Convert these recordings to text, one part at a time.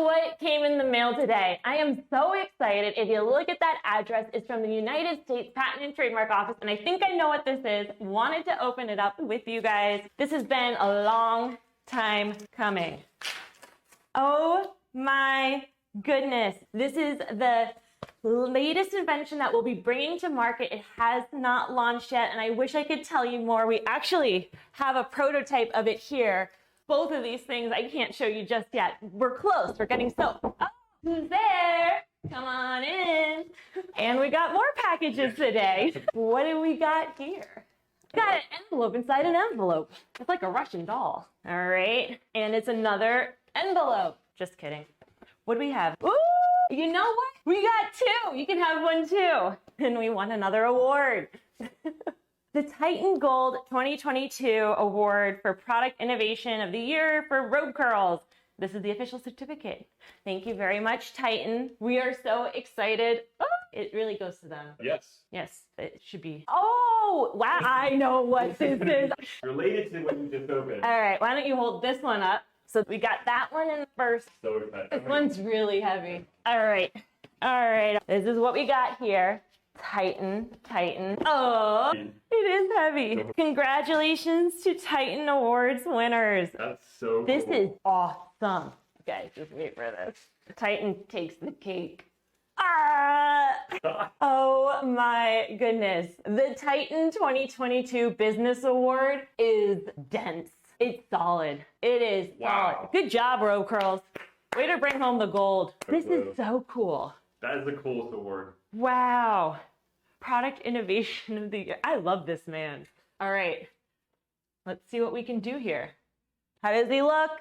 what came in the mail today. I am so excited. If you look at that address, it's from the United States Patent and Trademark Office, and I think I know what this is. Wanted to open it up with you guys. This has been a long time coming. Oh my goodness. This is the latest invention that we'll be bringing to market. It has not launched yet, and I wish I could tell you more. We actually have a prototype of it here. Both of these things I can't show you just yet. We're close. We're getting so... Oh, who's there? Come on in. And we got more packages today. What do we got here? Got an envelope inside an envelope. It's like a Russian doll. All right. And it's another envelope. Just kidding. What do we have? Ooh, you know what? We got two. You can have one too. And we won another award. The Titan Gold 2022 Award for Product Innovation of the Year for RobeCurls. This is the official certificate. Thank you very much, Titan. We are so excited. Oh, it really goes to them. Yes. Yes, it should be. Oh, wow. I know what this is. Related to what you just opened. All right, why don't you hold this one up? So we got that one in first. So excited. This one's really heavy. All right. This is what we got here. Titan. Oh, it is heavy. Congratulations to Titan Awards winners. That's so This cool. is awesome. You guys, just wait for this. Titan takes the cake. Ah! Oh my goodness. The Titan 2022 Business Award is dense. It's solid. It is solid. Good job, RobeCurls. Way to bring home the gold. This is so cool. That is the coolest award. Wow. Product Innovation of the Year. I love this man. All right. Let's see what we can do here. How does he look?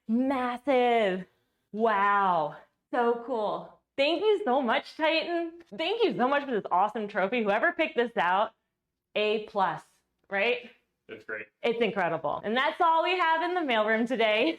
Massive. Wow. So cool. Thank you so much, Titan. Thank you so much for this awesome trophy. Whoever picked this out, A+, right? It's great. It's incredible. And that's all we have in the mailroom today.